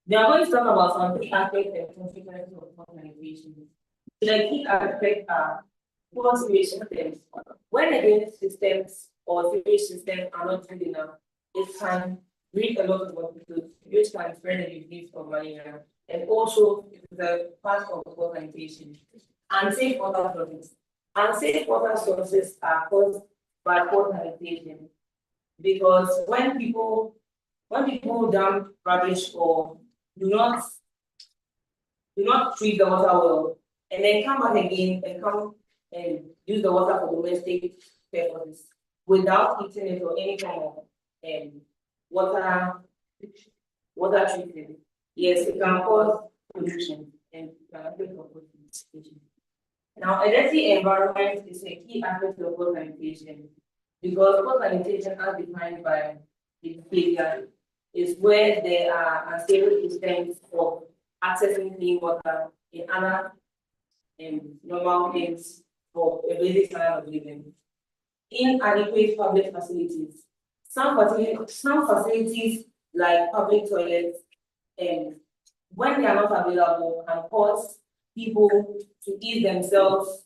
We are going to talk about some key aspects and consequences of organization. The key aspects are poor sewage systems. When again systems or sewage systems are not good enough, it can breed a lot of mosquitoes, which can spread the disease of malaria, and also it is a part of organization. Unsafe water sources. Unsafe water sources are caused by poor sanitation because when people dump rubbish or do not do not treat the water well, and then come back again and come and use the water for domestic purposes without heating it or any kind of water water treatment. Yes, it can cause pollution and can affect the pollution. Now, a dirty environment is a key aspect of poor sanitation because poor sanitation, as defined by the behavior, is where there are unstable systems of accessing clean water in other normal things for a basic standard of living. Inadequate public facilities. Some facilities like public toilets, when they are not available, can cause people to ease themselves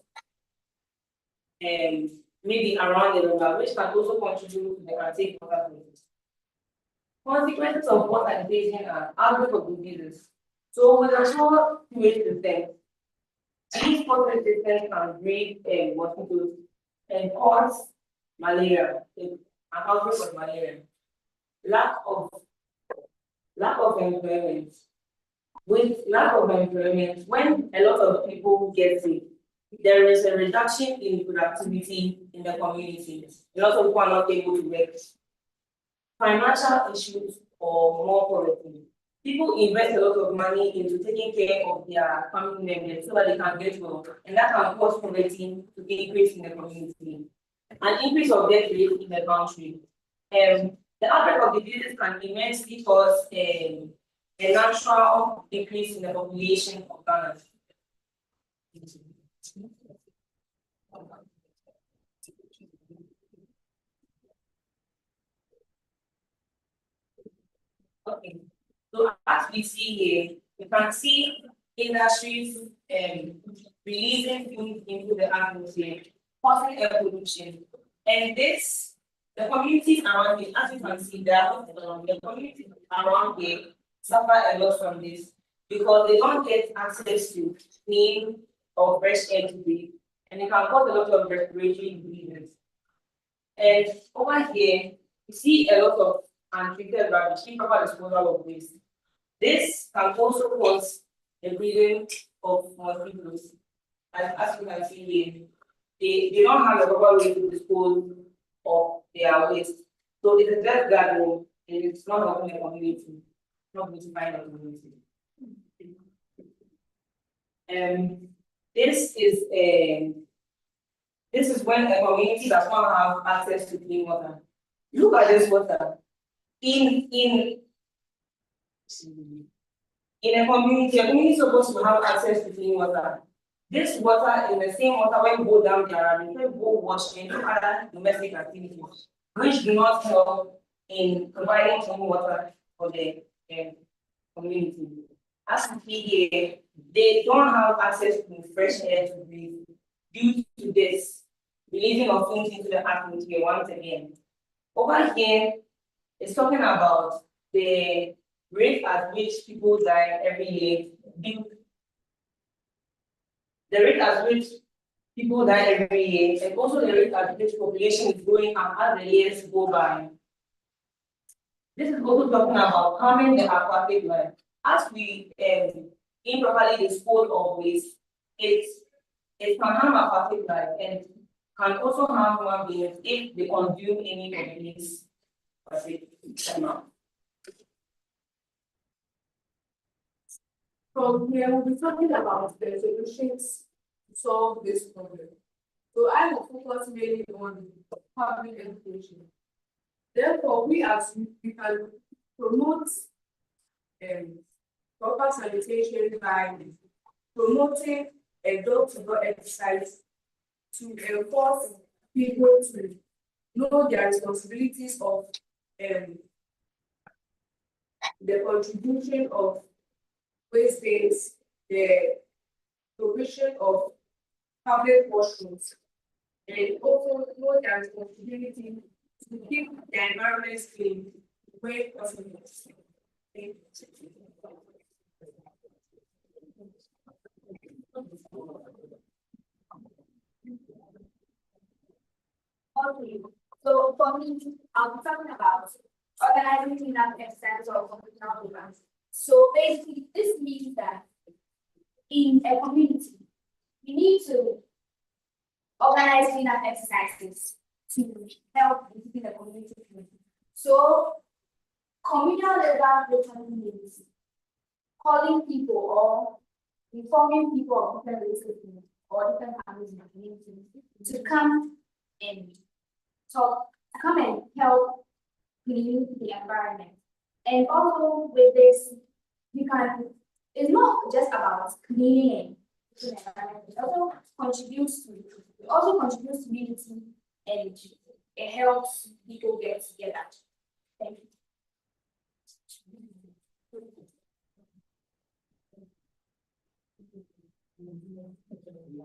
maybe around the river, which can also contribute to the unsafe water sources. Consequences of poor sanitation are outbreak of diseases. So with a poor sewage system, these poor sewage systems can breed mosquitoes and cause malaria, an outbreak of malaria. Lack of employment. With lack of employment, when a lot of people get sick, there is a reduction in productivity in the community. A lot of people are not able to work. Financial issues or more poverty. People invest a lot of money into taking care of their family members so that they can get well, and that can cause poverty to increase in the community. An increase of death rate in the country. The outbreak of diseases can immensely cause a natural increase in the population of Ghana. Okay, so as we see here, you can see industries releasing fumes into the atmosphere, causing air pollution. And this, the communities around it, as you can see, the communities around here suffer a lot from this because they don't get access to clean or fresh air to breathe, and it can cause a lot of respiratory diseases. And over here, you see a lot of untreated rubbish, improper disposal of waste. This can also cause the breeding of mosquitoes. As you can see here, they don't have a proper way to dispose of their waste. So it is just gathering and it's not helping the community, not beautifying the community. This is when a community does not have access to clean water. Look at this water. In a community is supposed to have access to clean water. This water is the same water when you go down there and you go wash and do other domestic activities, which do not help in providing clean water for the community. As we see here, they don't have access to fresh air to breathe due to this releasing of things into the atmosphere once again. Over here, it's talking about the rate at which people die every year. The rate at which people die every year, and also the rate at which population is growing up as the years go by. This is also talking about harming the aquatic life. As we improperly dispose of waste, it can harm aquatic life and can also harm human beings if they consume any of these. From here, we'll be talking about the solutions to solve this problem. So I will focus mainly on public education. Therefore, we as we can promote proper sanitation by promoting a door-to-door exercise to enforce people to know their responsibilities of the contribution of waste bins, the provision of public washrooms, and also know their responsibility to keep the environment clean where possible. Thank you. Okay, so for me, I'm talking about organizing cleanup exercises or communal programs. So basically, this means that in a community, we need to organize cleanup exercises to help in keeping the community clean. So communal labor literally means calling people or informing people of different ways of living or different families in the community to come and come and help clean the environment. And also with this, it's not just about cleaning the environment, it also contributes to unity and it helps people get together. Thank you.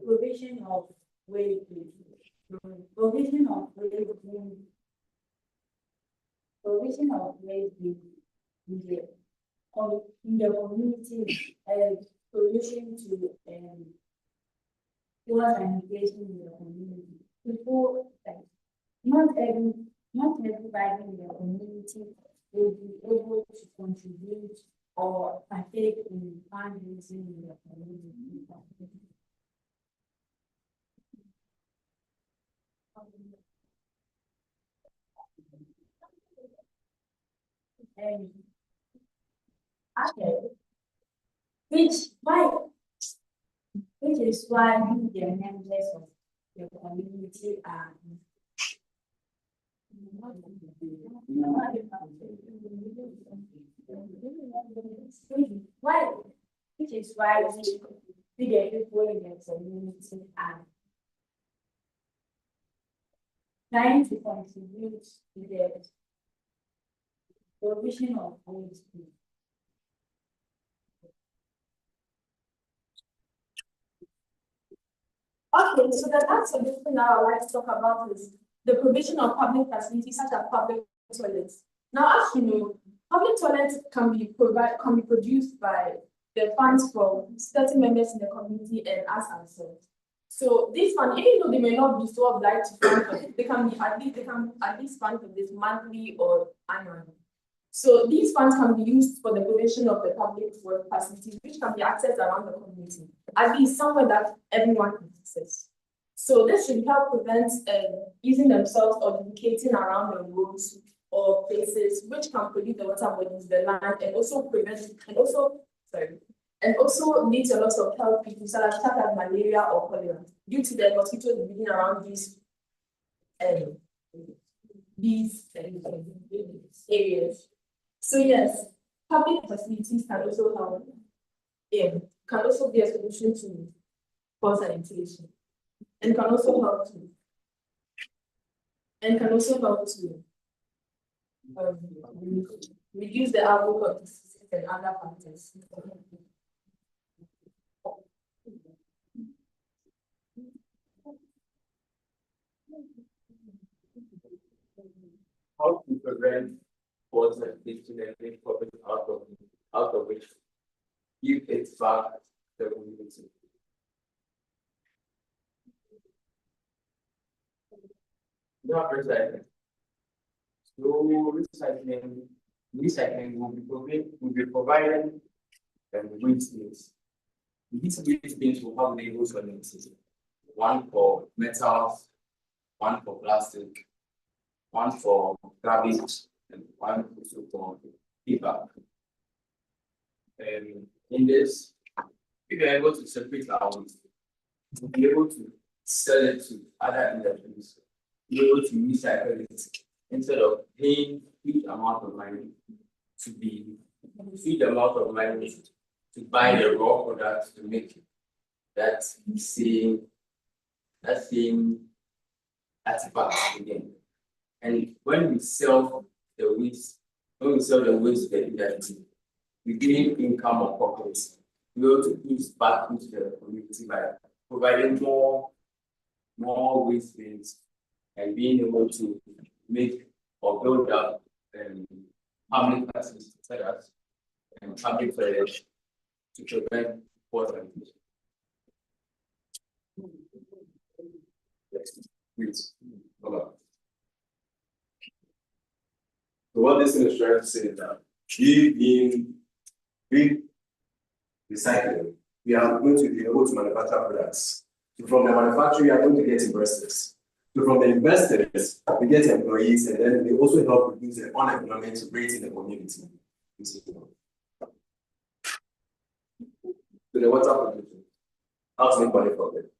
Provision of waste. Provision of waste. Provision of waste in the community solution to poor sanitation in the community. People not everybody in the community will be able to contribute or partake in fundraising in the community. And okay, which is why the members of the community are which is why the people in the community are trying to contribute to the provision of waste. Okay, so the last solution now I would like to talk about is the provision of public facilities such as public toilets. Now, as you know, public toilets can be produced by the funds from certain members in the community and us ourselves. So this fund, even though they may not be so obliged to fund for it, they can at least fund for this monthly or annually. So these funds can be used for the provision of the public work facilities, which can be accessed around the community, at least somewhere that everyone can access. So this should help prevent using themselves or defecating around the roads or places which can pollute the water bodies, the land, and also lead to a lot of health issues such as malaria or cholera due to the mosquitoes breeding around these areas. So yes, public facilities can also help. Can also be a solution to poor sanitation, and can also help to reduce the outbreak of diseases and other factors. How to prevent water leaching and coming out of which give it back to the community. Not recycling. So recycling will be provided waste bins. These waste bins will have labels on them. One for metals, one for plastic, one for garbage, and one also for paper. In this, if you're able to separate our waste, you'll be able to sell it to other industries, be able to recycle it instead of paying huge amount of money to buy the raw products to make that same artifact again. And when we sell the waste to the industry, we gain income or profits. We want to give back into the community by providing more waste bins and being able to make or build up public facilities such as public toilets to prevent water leakage. Yes, please. Hold on. So what this is trying to say is that we recycling, we are going to be able to manufacture products. So from the manufacturing, we are going to get investors. So from the investors, we get employees, and then we also help reduce the unemployment rate in the community. So the water pollution, how to make money from it.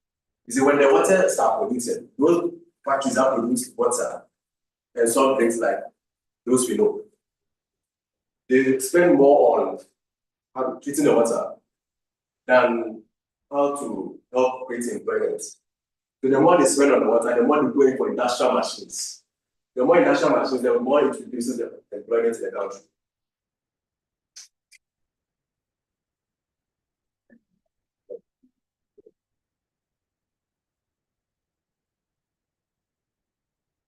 You see, when the water start polluted, those factories that produce water and some things like those we know, they spend more on treating the water than how to help create employment. So the more they spend on the water, the more they go in for industrial machines. The more industrial machines, the more it reduces the employment in the country.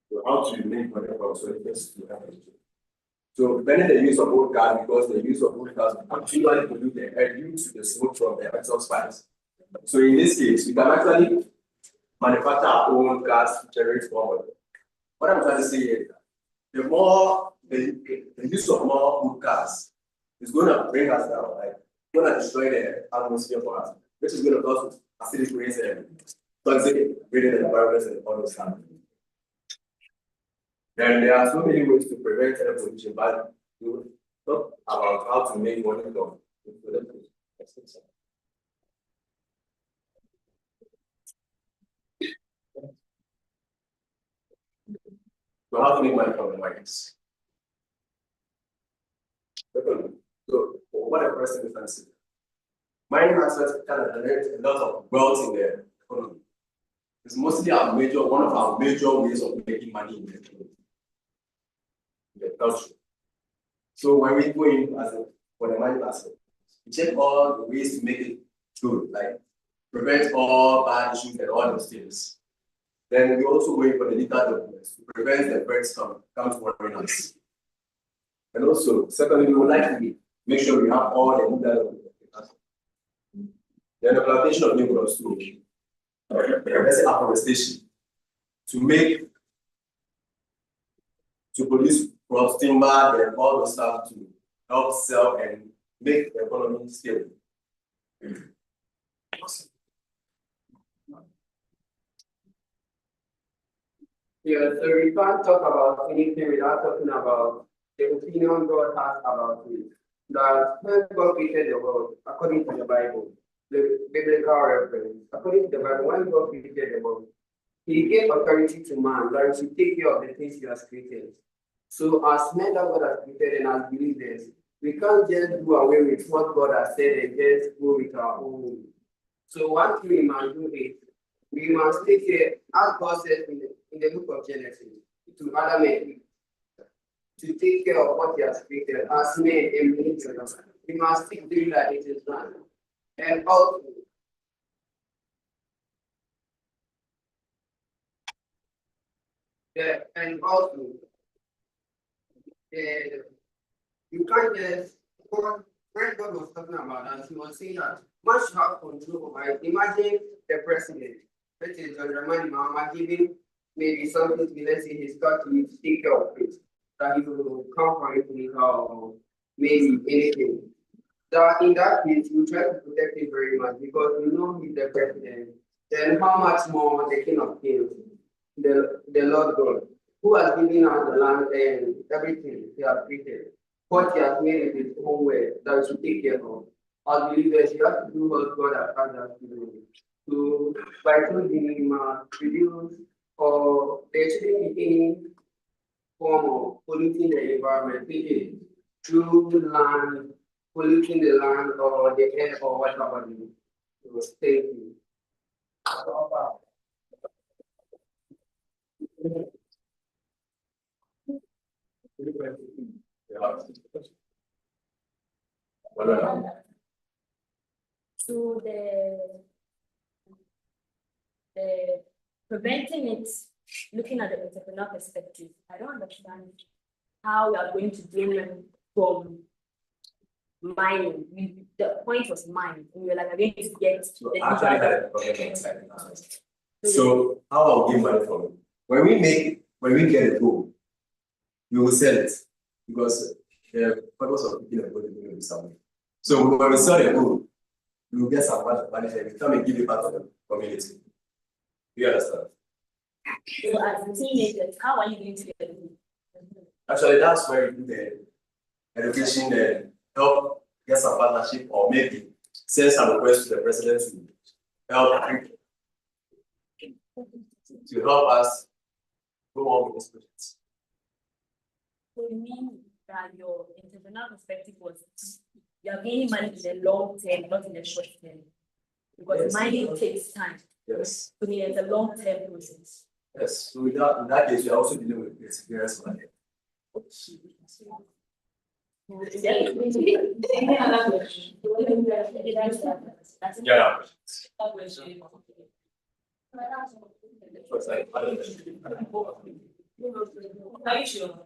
So how to make money from solid to happen? So banning the use of old cars, because the use of old cars actually pollute the air due to the smoke from the exhaust pipes. So in this case, we can actually manufacture our own cars to generate more money. What I'm trying to say is that the more the use of more old cars is going to bring us down, like going to destroy the atmosphere for us, which is going to cause acidic rains and toxic breathing environments and all those stuff. Then there are so many ways to prevent air pollution, but we talk about how to make money from it. So how to make money from the mines? So what a person is fancy. Mining assets can generate a lot of wealth in the economy. It's mostly one of our major ways of making money in the economy. The country. So when we go in for the mining asset, we check all the ways to make it good, like prevent all bad issues and all those things. Then we also go in for the legal documents to prevent the birds from coming to worrying us. And also, secondly, we would like to make sure we have all the legal documents. Then the plantation of new crops too. Let's say afforestation to produce crops, timber, and all those stuff to help sell and make the economy stable. Yeah, so we can't talk about anything without talking about the opinion God has about it. That when God created the world, according to the Bible, the biblical reference, according to the Bible, when God created the world, He gave authority to man that he should take care of the things He has created. So as men that God has created and as believers, we can't just do away with what God has said and just go with our own way. So what we must do is we must take care, as God said in the book of Genesis, to Adam and Eve, to take care of what He has created as men and believers. We must keep doing that it is done. And also, you can't just, when God was talking about that, He was saying that man should have control over it. Imagine the president, which is John Dramani Mahama, giving maybe something to be, let's say, his got to take care of it, that he will come from it or maybe anything. That in that case, we try to protect him very much because we know he's the president. Then how much more the King of Kings, the Lord God, who has given us the land and everything He has created, what He has made it His own way that we should take care of. As believers, you have to do what God has asked us to do. So by choosing reduce or there shouldn't be any form of polluting the environment, maybe through land, polluting the land or the air or whatever. So thank you. So the preventing it, looking at the entrepreneur perspective, I don't understand how we are going to bring them from mining. The point was mine. We were like, we're going to get So the I actually legal- had a problem inside. So how I'll give money from it. When we get a goal, we will sell it because the purpose of picking a goal is going to be something. So when we sell the goal, we will get some money and we come and give it back to the community. Do you understand? So as teenagers, how are you going to get the legal? Actually, that's where you do the education and help get some partnership or maybe send some request to the president to help us go on with this project. So you mean that your entrepreneurial perspective was you are gaining money in the long term, not in the short term. Because Yes. mining takes time. Yes. So it's a long term process. Yes. So in that case, we are also dealing with experience money. Any other question? Yeah. Are you sure?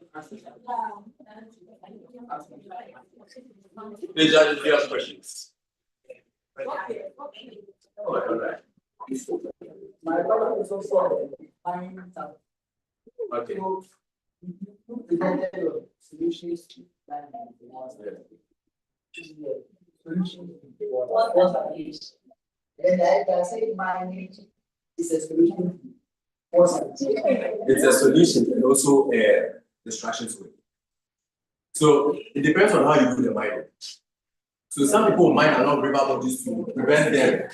Please, judge, if you have questions. Okay. All right. My brother is also buying some. Okay. So, presented your solutions that solution was is. And I can say mining is a solution. It's a solution and also a distraction to it. So it depends on how you do the mining. So some people mine along river bodies to prevent them.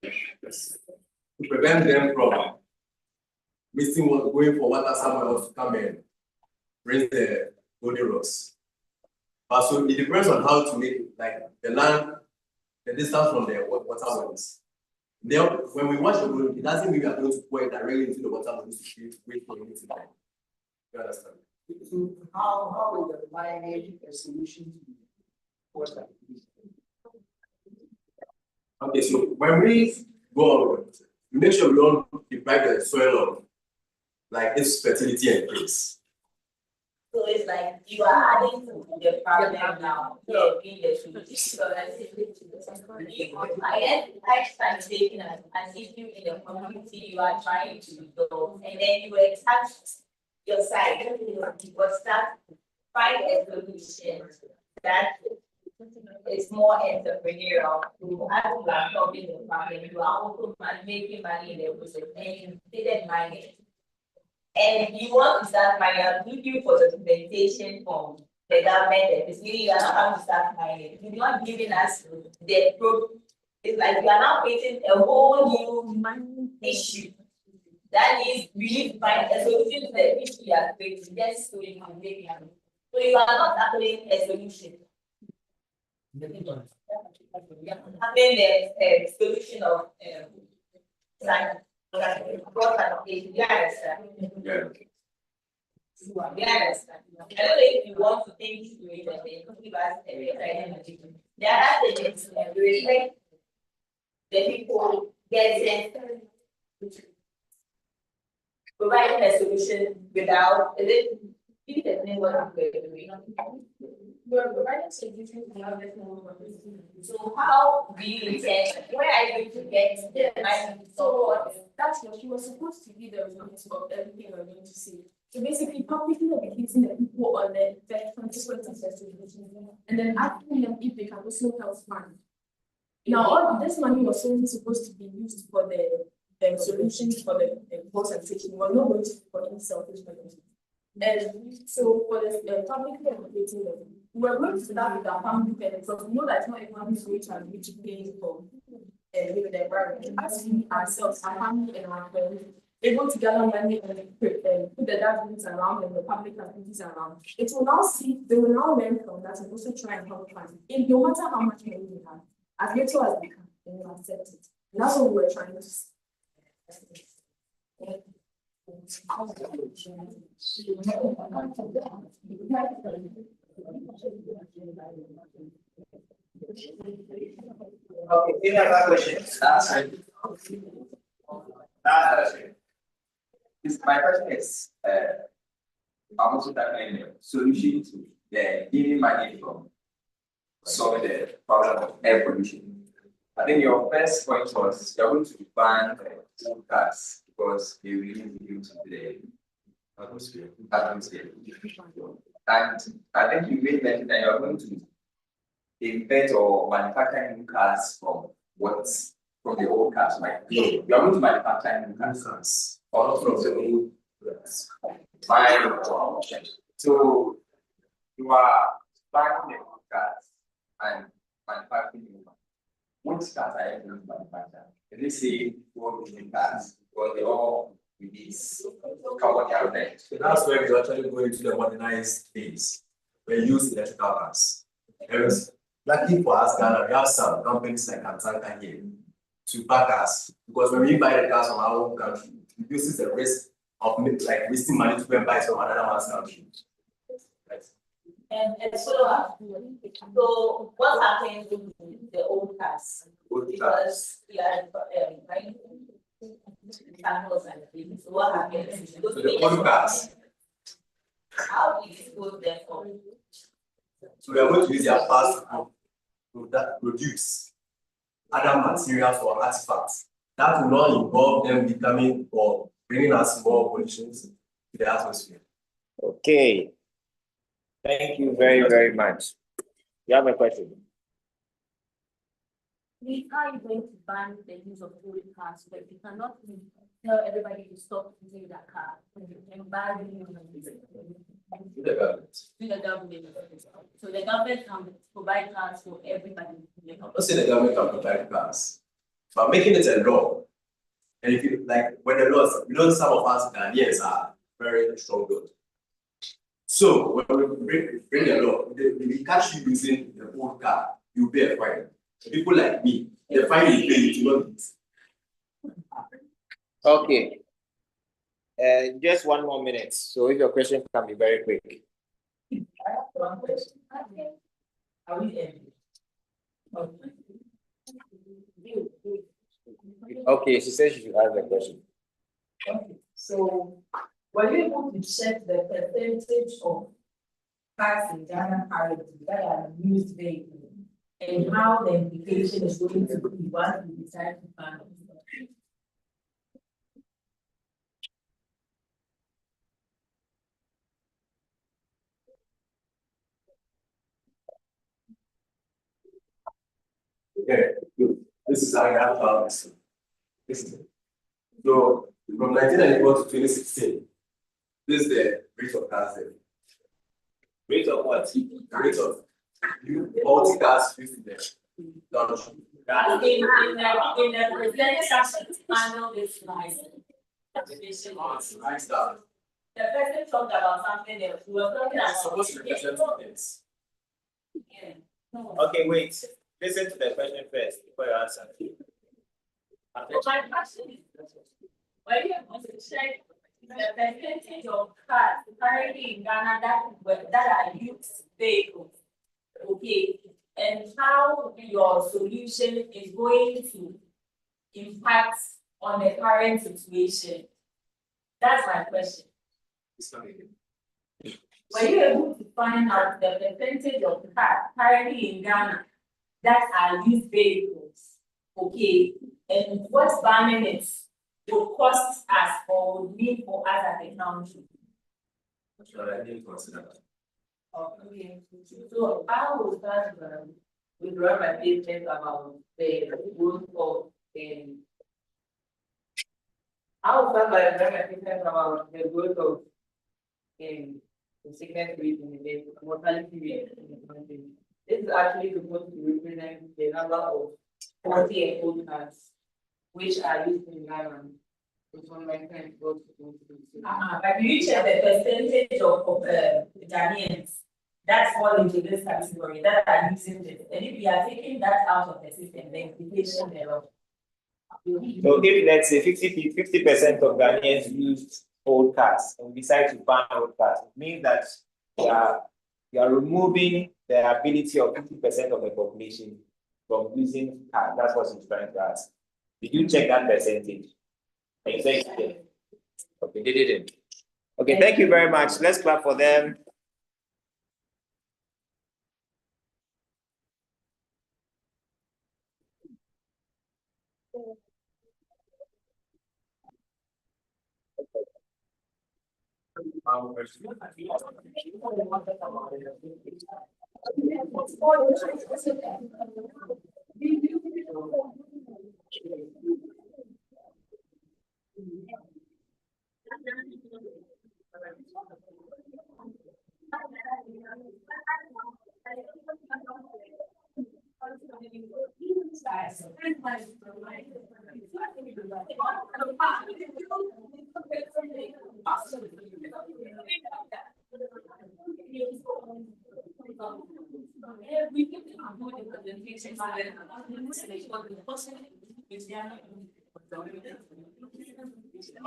To prevent them from wasting going for water somewhere else to come and raise the golden rocks. But so it depends on how to make it, like the land, the distance from the water wells. Then when we watch the gold, it doesn't mean we are going to pour it directly into the water wells to wait for it to die. You understand? So how is the mining a solution to water? Okay, so when we go on, we make sure we don't deprive the soil of like its fertility and grace. So it's like you are adding to the problem now. Yeah, being the solution. So that's it. I start taking an issue in the community you are trying to resolve, and then you will attach your side. You start find a solution that is more entrepreneurial. You as you are solving the problem, you are also making money in the process, and you didn't mind it. And if you want to start mining, I'm looking for documentation from the government that is really you are not having to start mining. You're not giving us the proof. It's like you are now creating a whole new mining issue. That is, we need to find a solution to the issue you are creating, just so you can make money. So you are not tackling a solution. Having the solution of what kind of issue? Yes. Yeah. Yes. I don't know if you want to think through it, but they could give us a referendum. There are agents that really the people get providing a solution without it. If the thing what we're doing. We're providing solutions without the so how do you intend? Where are you going to get the money? So that's what she was supposed to be the result of everything we're going to see. So basically, publicly educating the people on the consequences of solutions, and then asking them if they can also help fund. Now, all this money was only supposed to be used for the solutions for the concentration. We're not going to for any selfish purposes. And so for the publicly educating them, we're going to start with our family parents because we know that not everyone is going to agree to pay for with the environment. As we ourselves, our family and our friends, able to gather money and put the dustbins around and the public activities around. It will now see, they will now learn from that and also try and help fund. If no matter how much money they have, as little as they can, they will accept it. And that's what we're trying to see. Okay, any other questions? That's it. That's it. My question is, I'm also tackling a solution to the giving money from solving the problem of air pollution. I think your first point was you're going to ban old cars because they release into the atmosphere. And I think you made mention that you're going to invent or manufacture new cars from the old cars, right? You're going to manufacture new cars. All from the old cars. Fine. So you are buying the old cars and manufacturing new ones. Which cars are you going to manufacture? Can you say what new cars? Or they all release carbon dioxide? So that's where we actually go into the modernized days. We use electrical cars. Lucky for us, Ghana, we have some companies like Antanka here to back us because when we buy the cars from our own country, it reduces the risk of like wasting money to go and buy it from another man's country. Right. And so what happens with the old cars? Because we are buying samples and things. So what happens? So the old cars. How do you dispose them from? So we are going to use their parts to produce other materials or artifacts that will not involve them becoming or bringing us more pollution to the atmosphere. Okay. Thank you very, very much. You have a question? We are going to ban the use of old cars, but we cannot tell everybody to stop using that car and buy the new one. To the government. To the government. So the government can provide cars for everybody. I'm not saying the government can provide cars, but making it a law. And if you like, when the laws, some of us Ghanaians are very strong-willed. So when we bring the law, if we catch you using the old car, you pay a fine. People like me, the fine you pay, you do not use. Okay. Just 1 more minute. So if your question can be very quick. I have one question. Are we ending? Okay, she said she should ask the question. Okay, so were you able to check the percentage of cars in Ghana currently that are used vehicles and how the implication is going to be once we decide to ban it? Okay, good. This is how I have found this. So from 1994 to 2016, this is the rate of gas there. Rate of what? The rate of all the gas used in the country. In the presentation panel this slide. I start. The person talked about something else. We were talking It's supposed to about. represent this. Yeah. No. Okay, wait. Listen to the question first before you answer. My question is, were you able to check the percentage of cars currently in Ghana that are used vehicles? Okay, and how your solution is going to impact on the current situation? That's my question. Were you able to find out the percentage of cars currently in Ghana that are used vehicles? Okay, and what's banning it will cost us or would mean for us as a country? Sure, I didn't consider that. Okay, so I will start with my statement about the growth of I will start by my statement about the growth of the sickness rate in the mortality rate in the country. This is actually supposed to represent the number of 40 and older cars which are used in Ghana. But you check the percentage of Ghanaians that fall into this category that are using this, and if we are taking that out of the system, the implication thereof. So if let's say 50% of Ghanaians use old cars and we decide to ban old cars, it means that you are removing the ability of 50% of the population from using card. That's what she's trying to ask. Did you check that percentage? And you said you did. Okay, they didn't. Okay, thank you very much. Let's clap for them.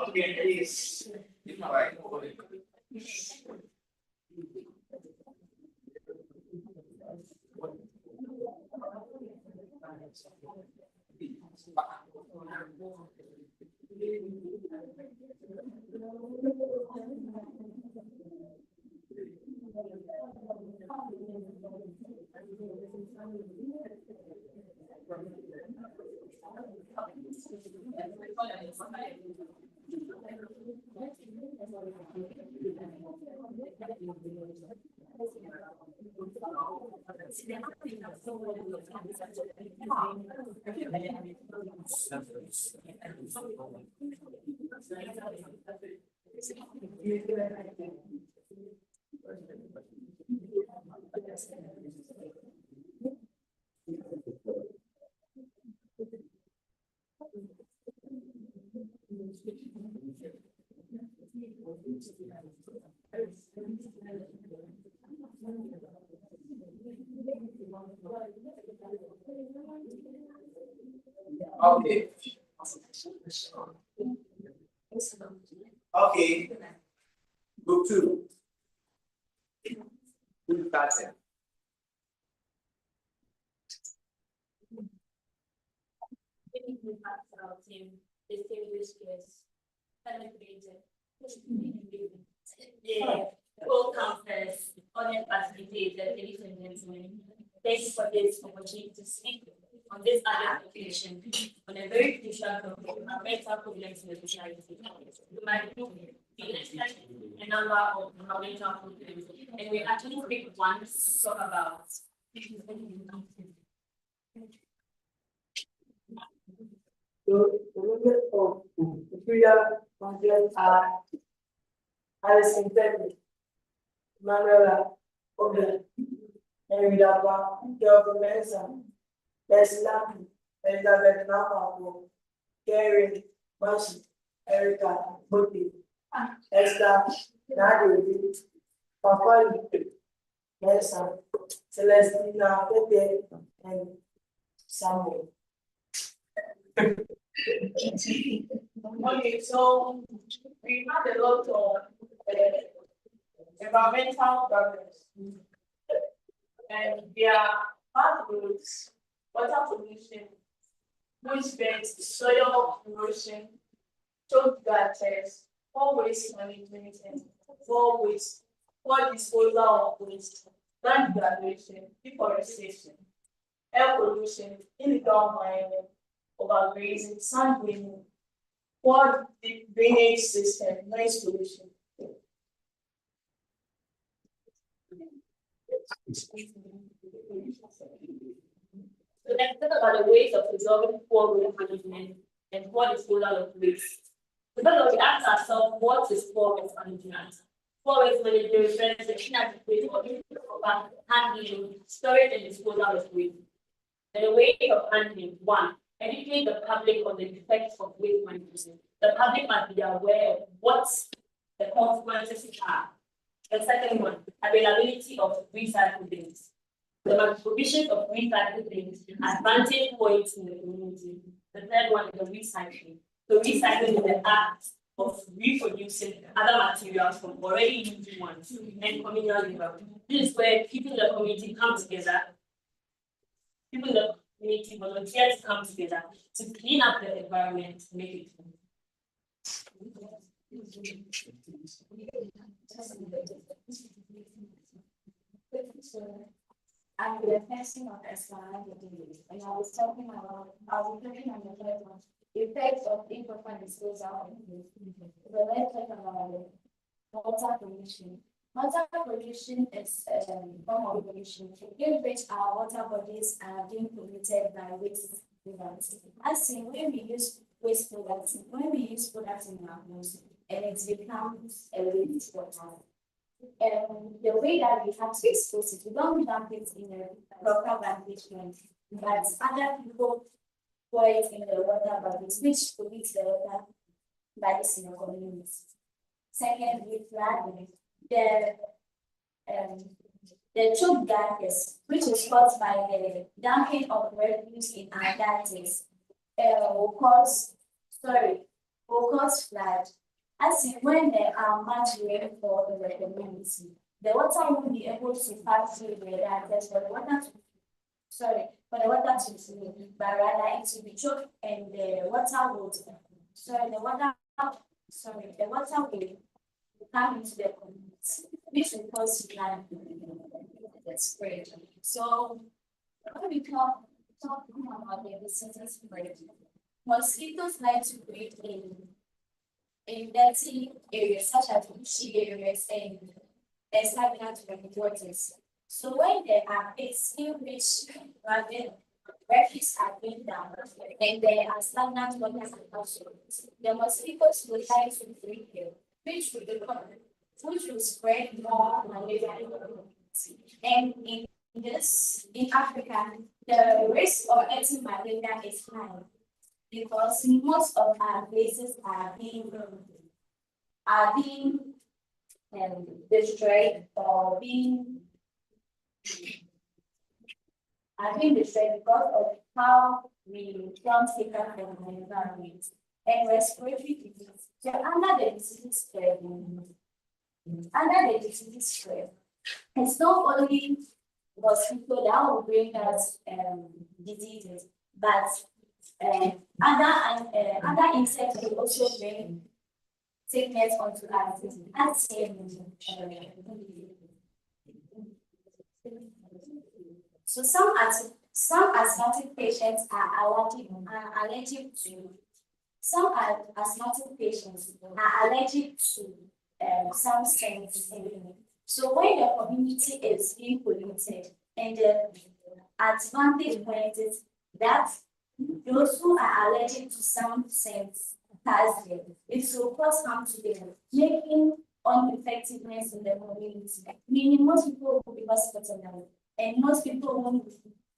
Okay, please. Okay. Okay. Group 2. Who's starting? Yeah, full campus, honest facilitated, ladies and gentlemen. Thank you for this opportunity to speak on this other occasion on a very crucial topic, mental problems in the society. We might do a number of mental problems, and we actually pick one to talk about. So the limit of material content are Alison Teddy, Manuela Ogle, Henry Dapa, Kelvin Benson, Les Lampi, Elizabeth Napa, Gary Mashi, Erica Buti, Esther Nadi, Papa Nelson, Celestina Pepe, and Samuel. Okay, so we had a lot of environmental problems. And there are bad roads, water pollution, waste, soil erosion, choke gutters, poor waste management, and poor disposal of waste, land degradation, deforestation, air pollution, illegal mining, overgrazing, sand winning, poor drainage system, noise pollution. So let's talk about the ways of resolving poor waste management and poor disposal of waste. Because we ask ourselves, what is poor waste management? Poor waste management refers to inadequate or improper handling, storage, and disposal of waste. And the way of handling: 1, educate the public on the effects of waste management. The public must be aware of what the consequences are. The second one, availability of recycled bins. The provision of recycled bins as vantage points in the community. The third one is the recycling. So recycling is the act of reproducing other materials from already used ones and communal labor. This is where people in the community come together. People in the community volunteer to come together to clean up the environment, make it clean. I'm the person of Islam, and I was talking about, I was talking on the third one, effects of improper disposal. So let's talk about it. Water pollution. Water pollution is a form of pollution in which our water bodies are being polluted by waste products. As in, when we use waste products, when we use products in our homes, and it becomes a waste water. The way that we have to expose it, we don't dump it in a proper management, but other people pour it in the water buckets, which pollutes the water bodies in the community. Second, with flooding, the choke gases, which is caused by the dumping of refuse in our gardens, will cause flood. As in, when there are much rainfall in the community, the water will be able to pass through the gardens for the water to flow, but rather it will be choked and the water will come into the community, which will cause flood. That's great. So when we talking about the diseases spread, mosquitoes like to breed in dirty areas such as bushy areas and stagnant waters. So when there are pits in which refuse are being dumped and there are stagnant waters also, the mosquitoes will like to breed here, which will spread more malaria in the community. And in Africa, the risk of getting malaria is high, because most of our places are being destroyed or being destroyed because of how we don't take care of the environment and respiratory disease. So under the disease spread, it's not only mosquito that will bring us diseases, but other insects will also bring sickness onto us. So some asthmatic patients are allergic to some scents. So when the community is being polluted, and the advantage point is that those who are allergic to some scents pass them, it will cause harm to them, making ineffectiveness in the community. Meaning most people will be hospitalized, and most people won't.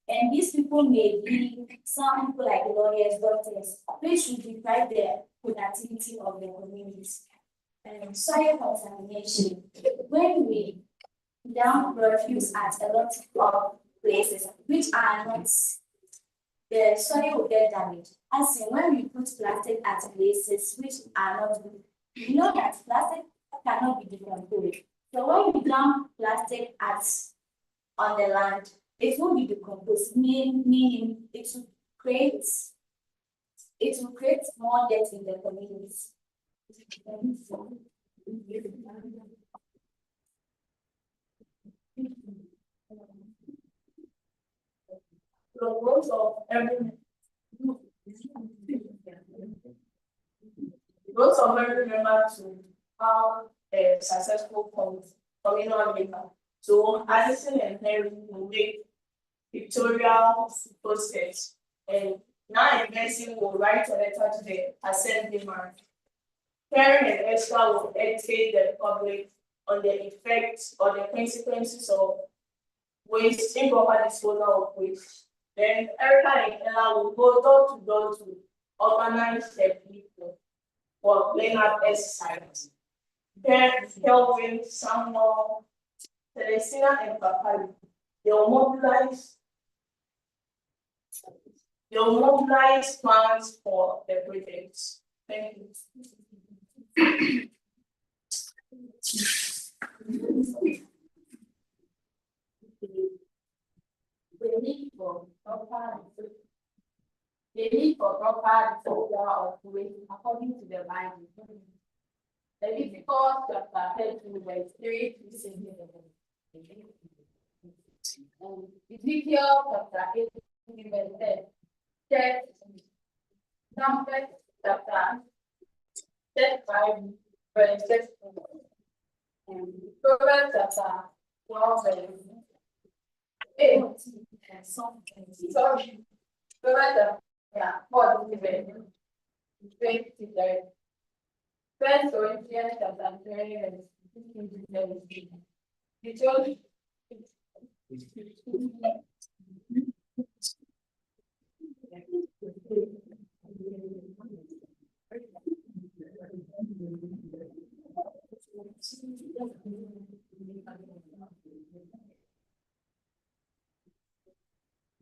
And these people may be some people like lawyers, doctors, which should deprive the productivity of the community. Soil contamination. When we dump refuse at a lot of places which are not, the soil will get damaged. As in, when we put plastic at places which are not good, you know that plastic cannot be decomposed. So when we dump plastic on the land, it will be decomposed, meaning it will create more death in the community. The roles of every member to have a successful communal labor. So Addison and Henry will make pictorial posters, and now Mercy will write a letter to the assemblyman. Karen and Esther will educate the public on the effects or the consequences of waste, improper disposal of waste. Then Erica and Ella will go door to door to organize the people for cleanup exercise. Then Kelvin, Samuel, Celestina, and Papali, they will mobilize funds for the projects. Thank you. The need for proper disposal of waste according to the Bible. Leviticus chapter 13 verse 3 to 6. Ezekiel chapter 18 verse 10. Numbers chapter 35 verse 6. Proverbs chapter 12 verse 8. Sorry. Proverbs chapter 14 verse 23. First Corinthians chapter 3 verse 15 to 17. The church.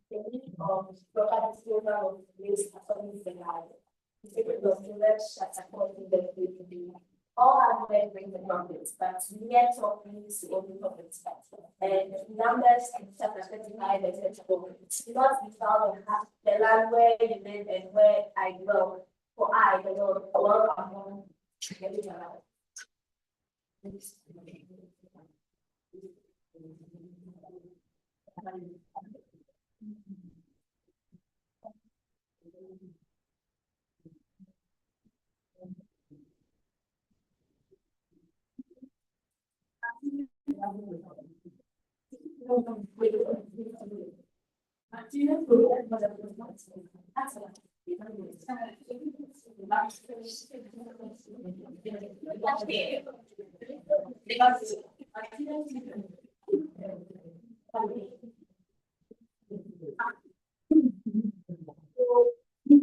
The need of proper disposal of waste according to the Bible. The secret of Proverbs chapter 14 verse 3. All hard work brings the profits, but mere talk leads to only profits. And Numbers chapter 35 verse 4. Do not be found in the land where you live and where I dwell, for I, the Lord, dwell among the living alive. These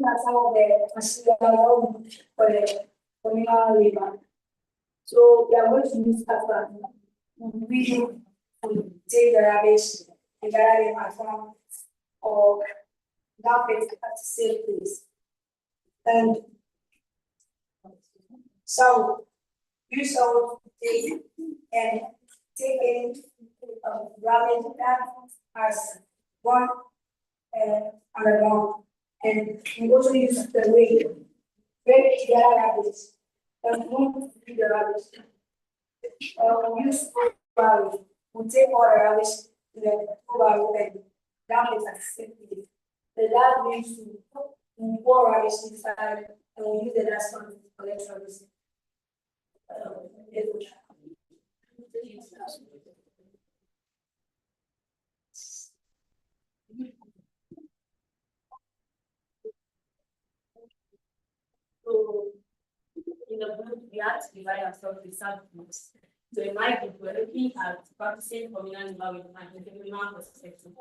are some of the material for the communal labor. So we are going to use Kafka. We take the rubbish and gather them at home or dump it at a safe place. And so you shall take and take in rubbish that as one underground. And we also use the way when we gather rubbish and move the rubbish. We use barrel. We take all the rubbish to the barrel and dump it at the same place. The lab we use to pour rubbish inside and we use the last one to collect rubbish. So in the group, we have to divide ourselves in subgroups. So in my group, we're looking at practicing communal labor with an entrepreneurial perspective.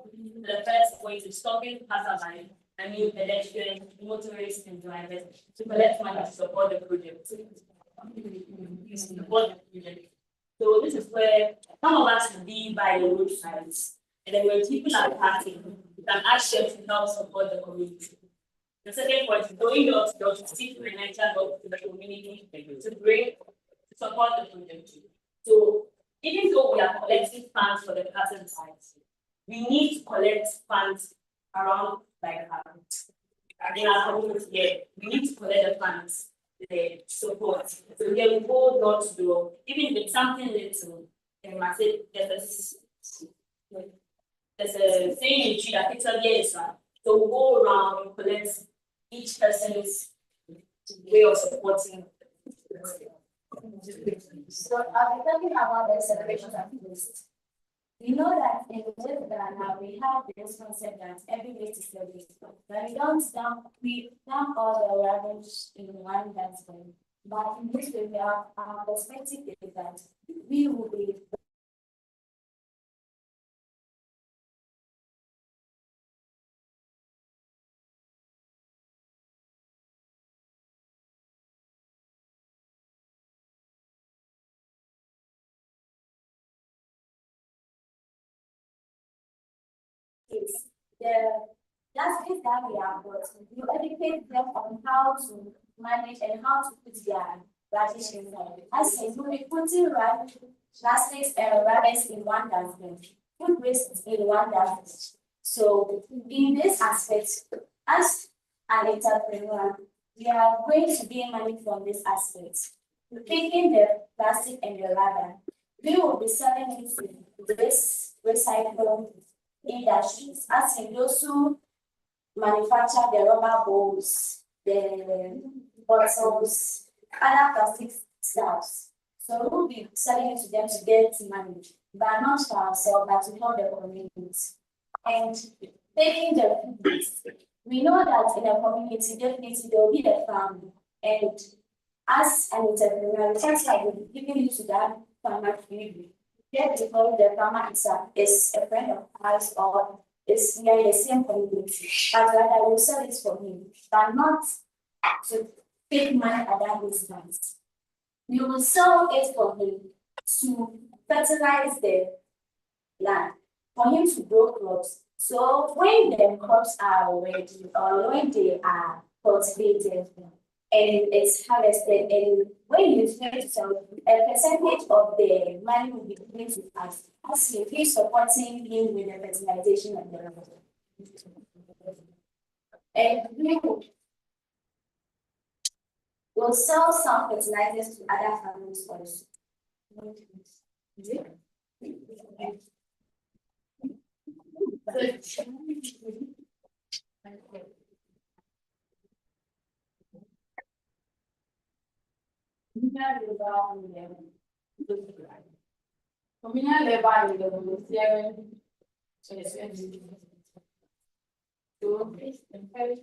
The first point is stopping passerby, pedestrians, motorists, and drivers to collect money to support the project. So this is where some of us will be by the roadsides, and then when people are passing, we can ask them to help support the community. The second point is going door to door to seek financial help to the community to support the project. So even though we are collecting funds for the passing sites, we need to collect funds around like in our community here. We need to collect the funds, the support. So here we go door to door, even if it's something little. And I said there's a saying in Tree that it's a yes. So we'll go around and collect each person's way of supporting. So I'll be talking about the celebrations of waste. We know that in Ghana we have this concept that every waste is a waste. But we dump all the rubbish in one dustbin. But in this way, our perspective is that we will be that's it that we are got. You educate them on how to manage and how to put their rubbish inside. As in, we'll be putting plastics and rubbish in one dustbin, food waste in one dustbin. So in this aspect, as an entrepreneur, we are going to gain money from this aspect. Taking the plastic and the rubber, we will be selling it to this recycling industries, as in those who manufacture the rubber bowls, the bottles, other plastic stuffs. So we'll be selling it to them to get money, but not for ourselves, but to help the community. And taking the food waste, we know that in a community, definitely there will be a family. And as an entrepreneur, it's like giving it to that farmer freely. Yet because the farmer is a friend of ours or is we are in the same community, but rather we sell it for him, but not to take money at that distance. We will sell it for him to fertilize the land, for him to grow crops. So when the crops are ready or when they are cultivated and it's harvested, and when you try to sell, a percentage of the money will be given to us as if he's supporting him with the fertilization of the land. And we will sell some fertilizers to other farmers also. Communal level in the volunteering. To encourage.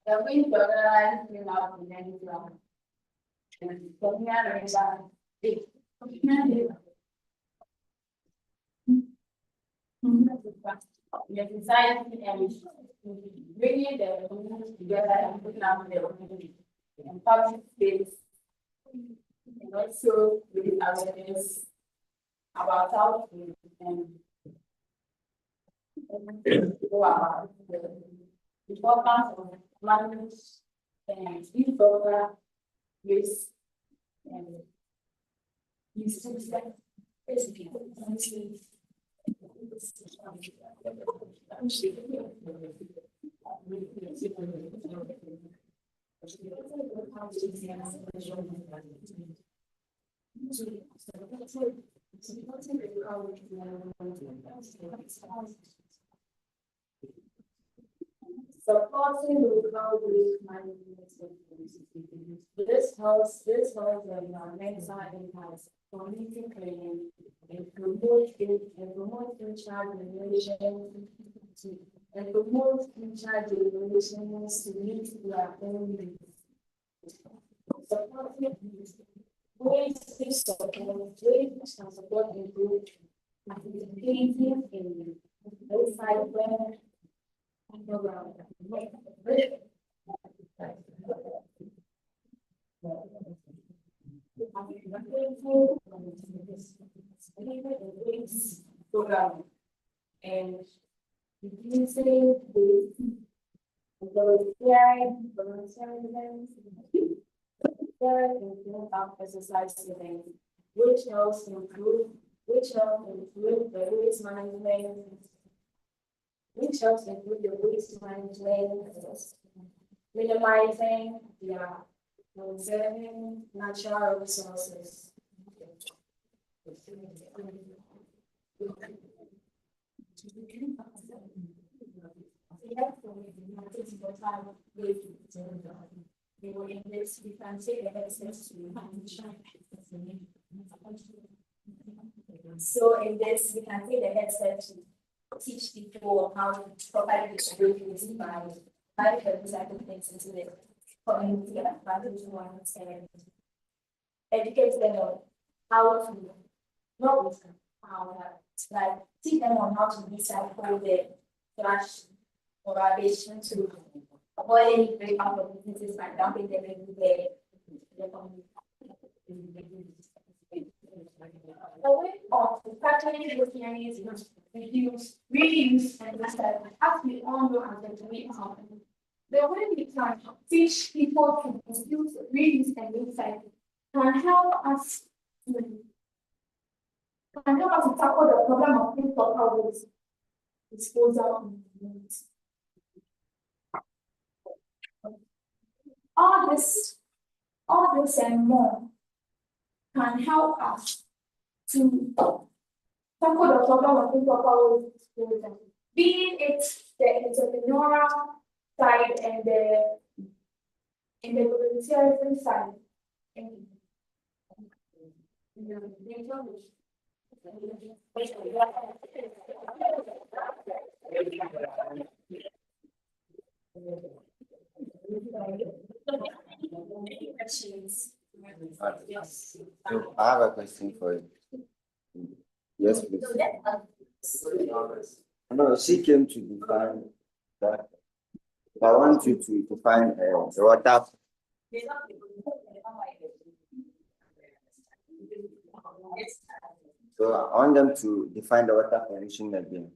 The way to organize cleanup in any ground. And communal level, communal level. The society and bringing the community together and putting out the community and public space. And also with awareness about how to go about the importance of management and informal risk and use of supporting local waste management. This helps the environmental impacts, community cleaning, and promote future generations and promote future generations to meet their own needs. Supporting ways to support improved participating in recycling program. Program and reducing the exercise events, which helps improve the waste management, minimizing conserving natural resources. We can take the access to. So in this, we can take the headset to teach people how to properly distribute this by recycling things into the community and educate them on how to not like teach them on how to recycle the trash or rubbish to avoid any breakout of businesses by dumping them into the community. The way of tackling those areas is reduce, reuse, and recycle. As we all know, as a The way we can teach people to reuse and recycle can help us tackle the problem of improper waste disposal in the community. All this and more can help us to tackle the problem of improper waste disposal, being it the entrepreneurial side and the volunteerism side. Yes. So I have a question for you. Yes, please. No, she came to define that. I want you to define the water. So I want them to define the water pollution again.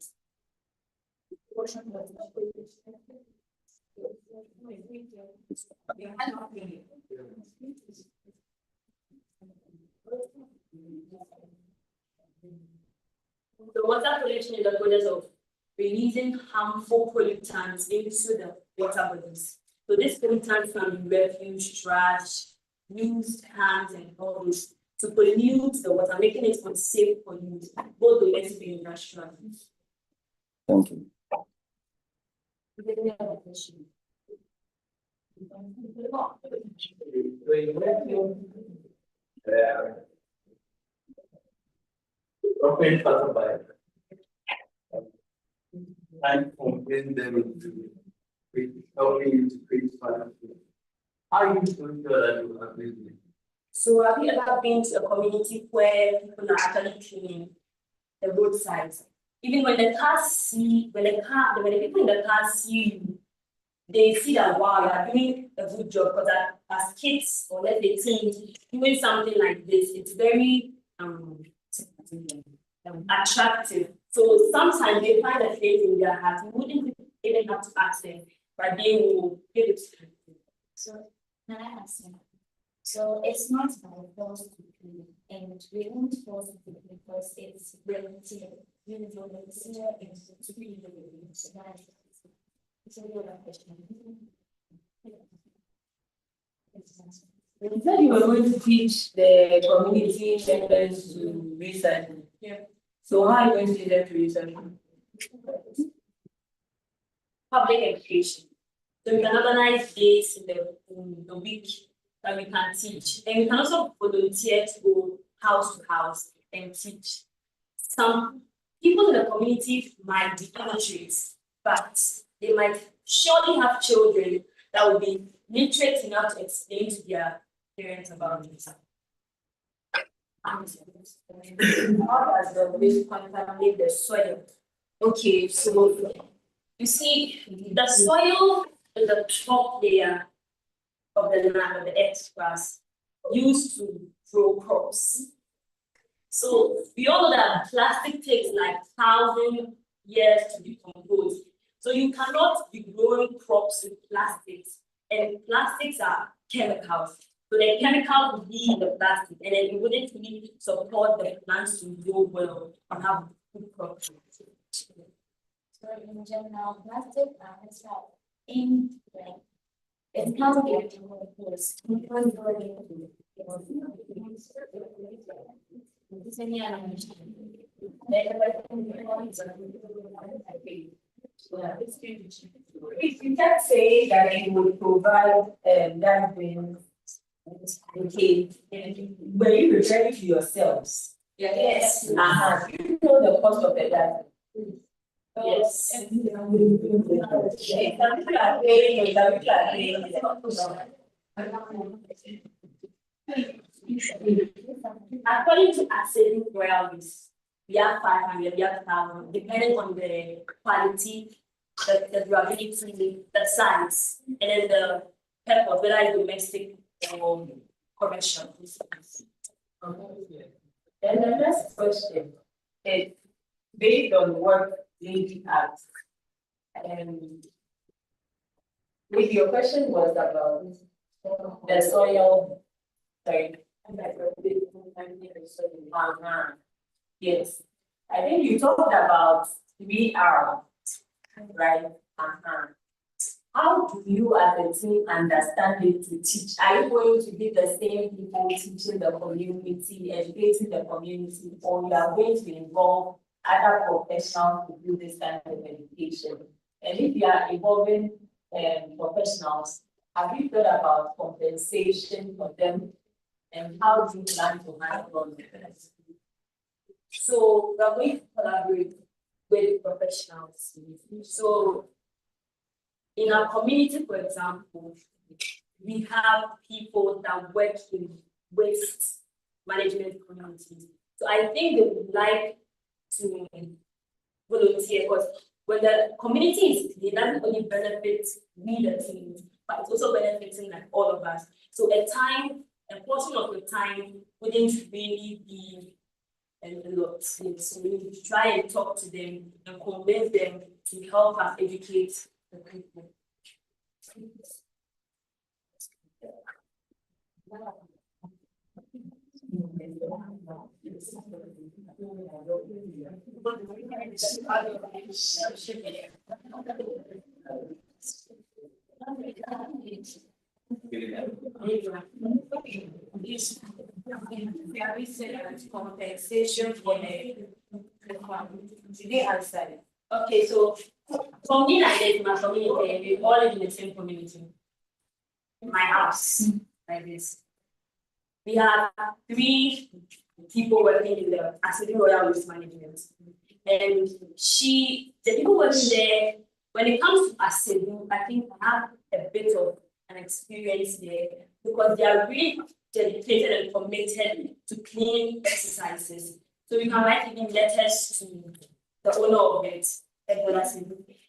The water pollution is the process of releasing harmful pollutants into the water bodies. So this pollutants can be refuse, trash, used cans, and all those to pollute the water, making it unsafe for use, both domestic and industrial use. Thank you. Open for by. And convince them to helping you to create fire. How are you doing that you are building? So have you ever been to a community where people are actually cleaning the roadsides? Even when the when the people in the car see you, they see that wow, you are doing a good job, because as kids or let's say teens doing something like this, it's very attractive. So sometimes they find a place in their heart. You wouldn't even have to ask them, but they will give it to you. So, can I ask you? So it's not by force to clean, and we won't force it because it's volunteer. You volunteer and to be it's a good question. You said you were going to teach the community members to recycle. Yeah. So how are you going to teach them to recycle? Public education. So we can organize days in the week that we can teach. And we can also volunteer to go house to house and teach. Some people in the community might be illiterate, but they might surely have children that will be literate enough to explain to their parents about it. How does the waste contaminate the soil? Okay, so you see, the soil is the top layer of the land, of the earth crust, used to grow crops. So we all know that plastic takes like 1,000 years to decompose. So you cannot be growing crops with plastics, and plastics are chemicals. So the chemicals will be in the plastic, and then it wouldn't really support the plants to grow well and have good crops. So in general, plastic is in like it can't be decomposed. You can say that it would provide that bin. Okay, were you referring to yourselves? Yes. You know the cost of the data. Yes. According to Accessing Royalties, we have 500, we have 1,000, depending on the quality, the durability, the size, and then the type of whether it's domestic or commercial. And the next question is based on what Lady asked. Maybe your question was about the soil. Sorry. Yes. I think you talked about 3R, right? How do you as a team understand it to teach? Are you going to be the same people teaching the community, educating the community, or you are going to involve other professionals to do this kind of education? And if you are involving professionals, have you thought about compensation for them? And how do you plan to handle this? So we're going to collaborate with professionals. So in our community, for example, we have people that work in waste management communities. So I think they would like to volunteer, because when the community is clean, it doesn't only benefit we the team, but it's also benefiting like all of us. So a portion of the time wouldn't really be a lot. So we need to try and talk to them and convince them to help us educate the people. Compensation for the answer. Okay, so for me, like this, my community, we all live in the same community. My house, like this. We have 3 people working in the Asidi Royal Waste Management. And the people working there, when it comes to Asidi, I think I have a bit of an experience there, because they are really dedicated and committed to clean exercises. So you can write even letters to the owner of it,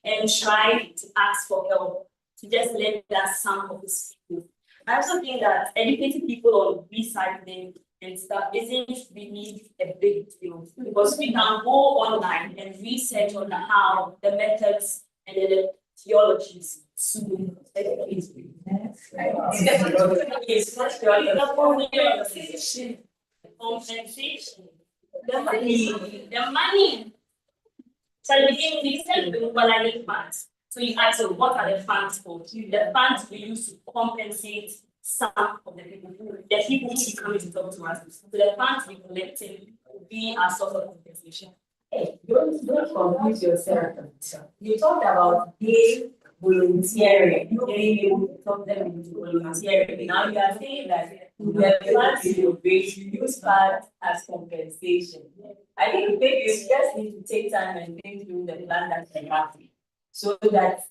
and try to ask for help, to just lend us some of his people. I also think that educating people on recycling and stuff isn't really a big deal, because we can go online and research on how, the methods, and then the theologies. Compensation. The money. So at the beginning, we said we mobilize funds. So you ask, what are the funds for? The funds we use to compensate some of the people who come to talk to us. So the funds we collecting will be a source of compensation. Hey, don't confuse yourself. You talked about gay volunteering, you being able to talk them into volunteering. Now you are saying that the funds you raise, you use funds as compensation. I think maybe you just need to take time and think through the plan that you have, so that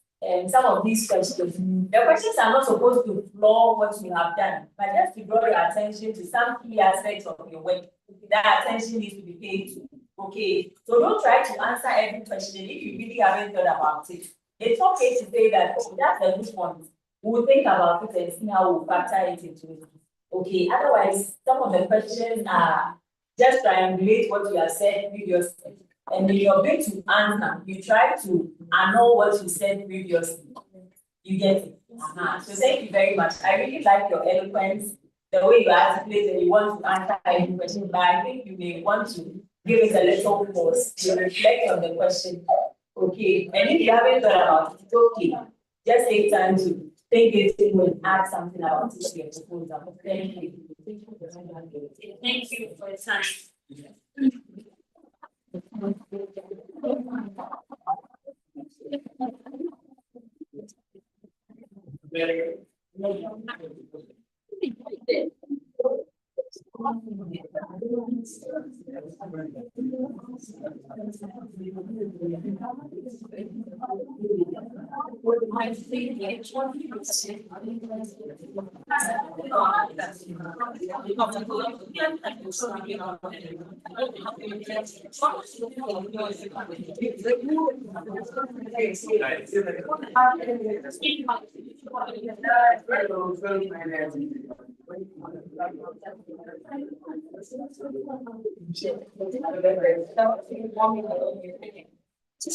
some of these questions, the questions are not supposed to flaw what you have done, but just to draw your attention to some key aspects of your work. That attention needs to be paid to. Okay, so don't try to answer every question if you really haven't thought about it. It's okay to say that, oh, that's a good one. We'll think about it and see how we'll factor it into it. Okay, otherwise, some of the questions are just triangulate what you have said previously. And in your bid to answer, you try to annul what you said previously. You get it? So thank you very much. I really like your eloquence, the way you articulate and you want to answer every question, but I think you may want to give it a little pause to reflect on the question. Okay, and if you haven't thought about it, it's okay. Just take time to think it through and add something about it to your proposal. Thank you. Thank you for your time. All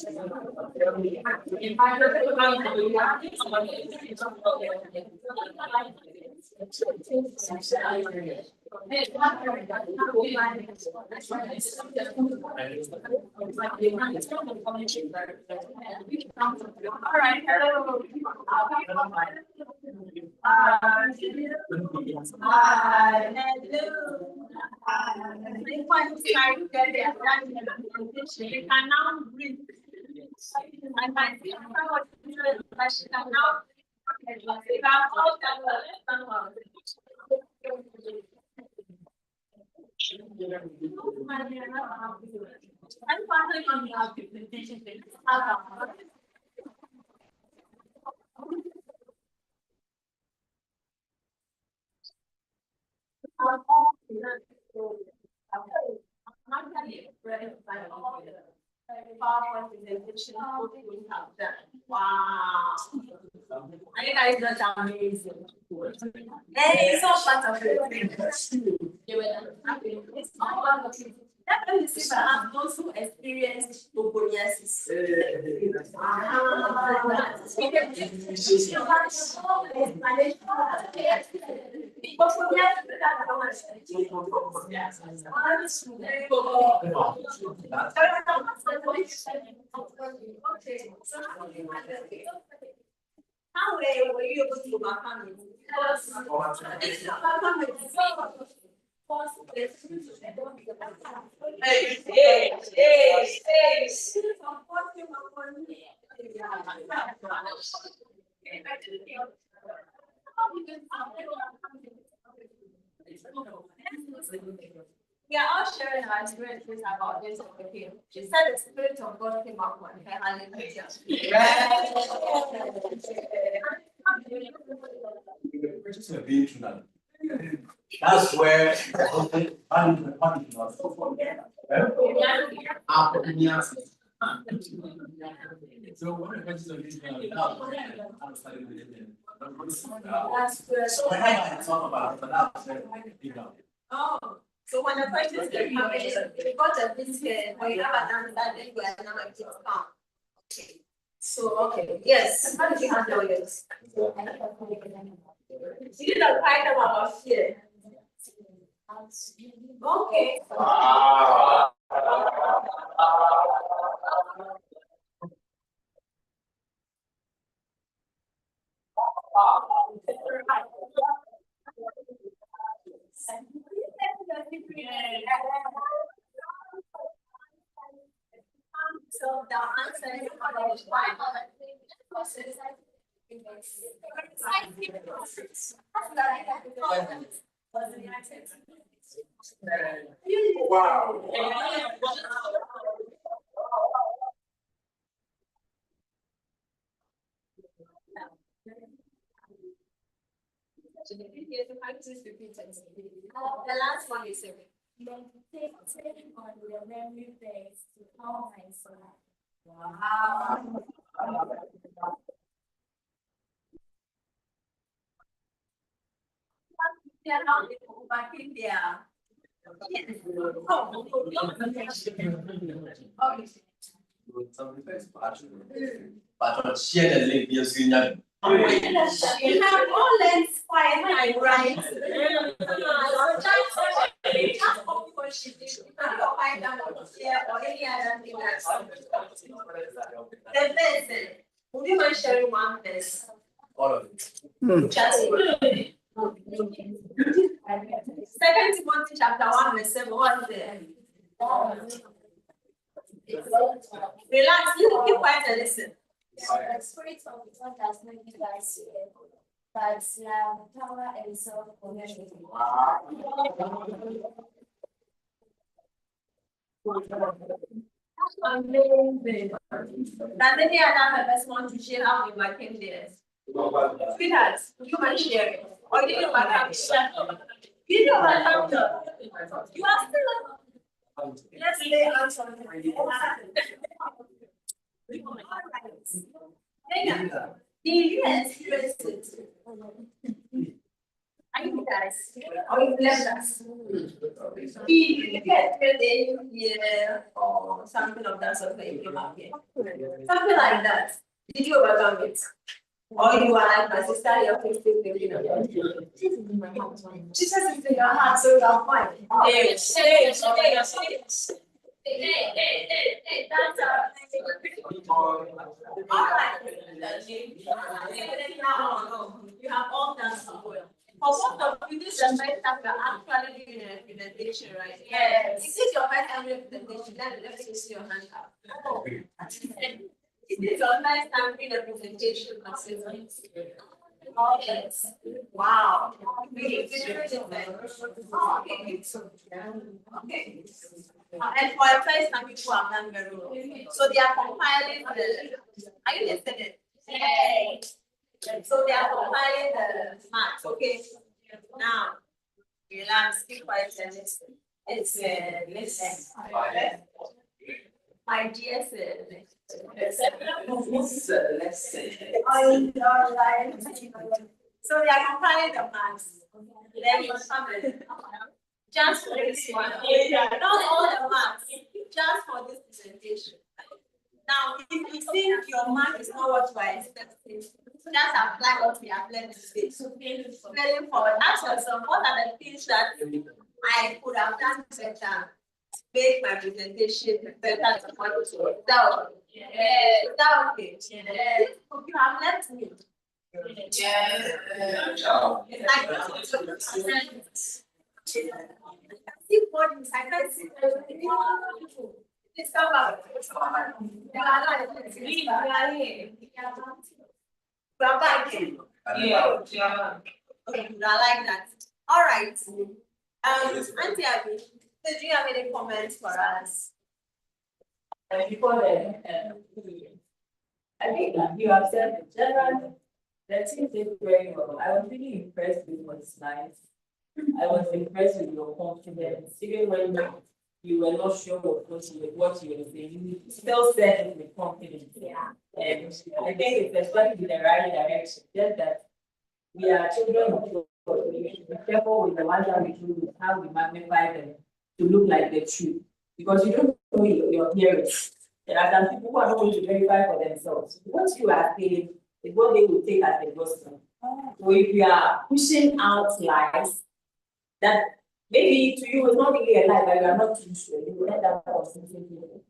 right, hello. You can now breathe. I can see how she can now. Wow. Are you guys not amazing? Hey, it's all part of it. It's all part of it. Definitely see that I've also experienced oborhiasis. How were you able to overcome it? We are all sharing our experiences about this okay. She said the Spirit of God came up on her. Hallelujah. That's where so when it comes to this so when I talk about Oh, so when the questions came up, we got a visit, we have an understanding, we are now a kids come. Okay. So, okay, yes, how did you handle this? You didn't find them about fear. Okay. So the answer is wow. The last one is Meditating on the memory base to calm myself. wow. Yeah, now they go back in there. But share the link, yes, you know. You have all lens quiet and right. Just because she did, you cannot find out here or any other thing that's the person. Would you mind sharing one verse? All of it. Just 2 Timothy chapter 1 verse 7. What is it? Relax, you keep quiet and listen. The Spirit of God does not give us fear, but love, power, and self-control. Amazing. Does any other person want to share how you overcame this? Sweetheart, would you mind sharing? Or did you overcome? Did you overcome? You are still. Let's lay hands on you. Did you experience it? Are you guys? Or you left us? Did you get here or or something of that sort that you came up here. Something like that. Did you overcome it? Or you are like my sister, you're still thinking of it. Jesus is in your heart, so you are fine. Hey, that's You have all done so well. For most of you, this is the first time you're actually doing a presentation, right? Yes. Is this your first time doing a presentation? Then let me see your hand up. Is this your first time doing a presentation? Yes. Wow. Okay. Okay. And for a first time, people have done very well. So they are compiling the. Are you listening? Yes. So they are compiling the marks. Okay. Now, relax, keep quiet and listen. It's listen. My dear sir. So they are compiling the marks. Then you come and just for this one. Not all the marks, just for this presentation. Now, if you think your mark is not what you are expecting, just apply what we have learned today. So, moving forward, ask yourself, what are the things that I could have done better, make my presentation better to follow to it? That okay? You have left me. It's about okay, I like that. All right. Auntie Abby, did you have any comments for us? Before then, I think that you have said generally that things did very well. I was really impressed with your slides. I was impressed with your confidence, even when you were not sure of what you were saying. You still said it with confidence. Yeah. And I think it's especially in the right direction. Just that we are children of God. We should be careful with the ones that we do, with how we magnify them to look like the truth. Because you don't know your hearers. There are some people who are not going to verify for themselves. What you are saying is what they will take as the gospel. So if you are pushing out lies, that maybe to you it's not really a lie, but you are not too sure, you will end up on something different.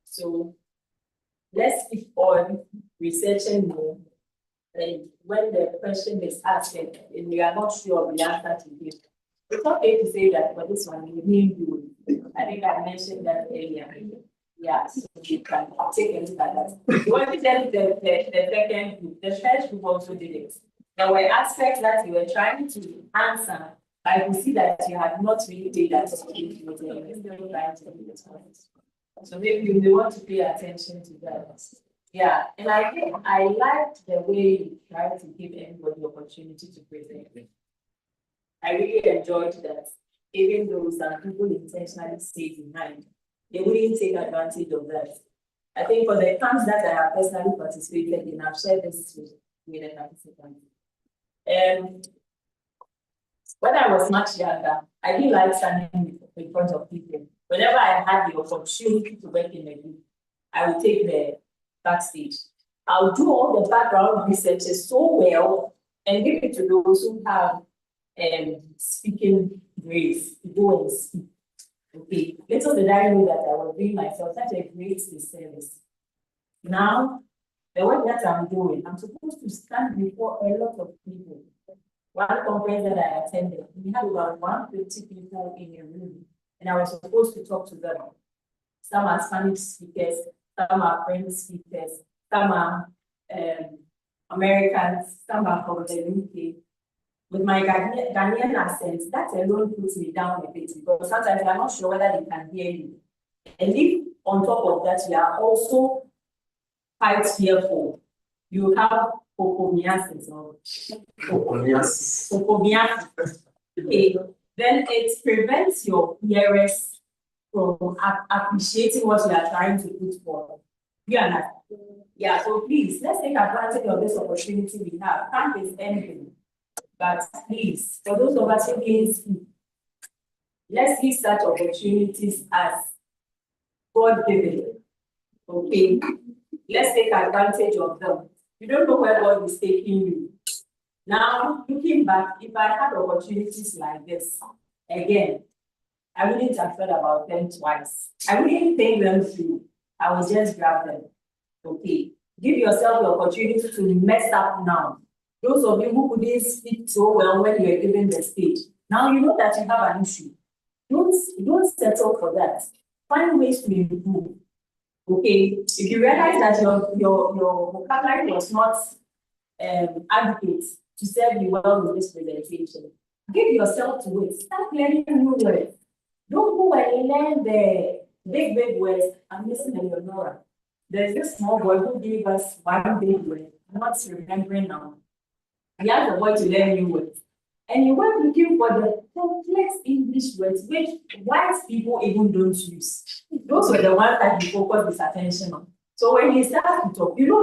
So let's keep on researching more. And when the question is asked and we are not sure of the answer to give, it's okay to say that for this one, we need you. I think I mentioned that earlier. Yeah, so you can take a look at that. You want to tell the second group, the first group also did it. There were aspects that you were trying to answer. I will see that you have not really paid attention to it. So maybe you may want to pay attention to that. Yeah, and I think I liked the way you try to give everybody the opportunity to present. I really enjoyed that, even though some people intentionally stay behind, they wouldn't take advantage of that. I think for the camps that I have personally participated in, I've shared this with the participants. When I was much younger, I didn't like standing in front of people. Whenever I had the opportunity to work in a group, I would take the backstage. I'll do all the background researches so well and give it to those who have speaking grace to go and speak. Okay, little did I know that I was doing myself such a great disservice. Now, the work that I'm doing, I'm supposed to stand before a lot of people. One conference that I attended, we had about 150 people in a room, and I was supposed to talk to them. Some are Spanish speakers, some are French speakers, some are Americans, some are from the UK. With my Ghanaian accent, that alone puts me down a bit because sometimes I'm not sure whether they can hear you. And if on top of that, you are also quite fearful, you have pocomiasis or pocomiasis. Okay, then it prevents your hearers from appreciating what you are trying to put forward. You understand? Yeah, so please, let's take advantage of this opportunity we have. Camp is ending. But please, for those of us who can speak, let's give such opportunities as God given. Okay, let's take advantage of them. You don't know where God is taking you. Now, looking back, if I had opportunities like this, again, I wouldn't have thought about them twice. I wouldn't think them through. I would just grab them. Okay, give yourself the opportunity to mess up now. Those of you who couldn't speak so well when you were given the stage, now you know that you have an issue. Don't settle for that. Find ways to improve. Okay, if you realize that your vocabulary was not adequate to serve you well with this presentation, give yourself to it. Start learning new words. Don't go and learn the big words and listen to your Nora. There's this small boy who gave us one big word. I'm not remembering now. He asked the boy to learn new words. And he went looking for the complex English words which white people even don't use. Those were the ones that he focused his attention on. So when he starts to talk, you know that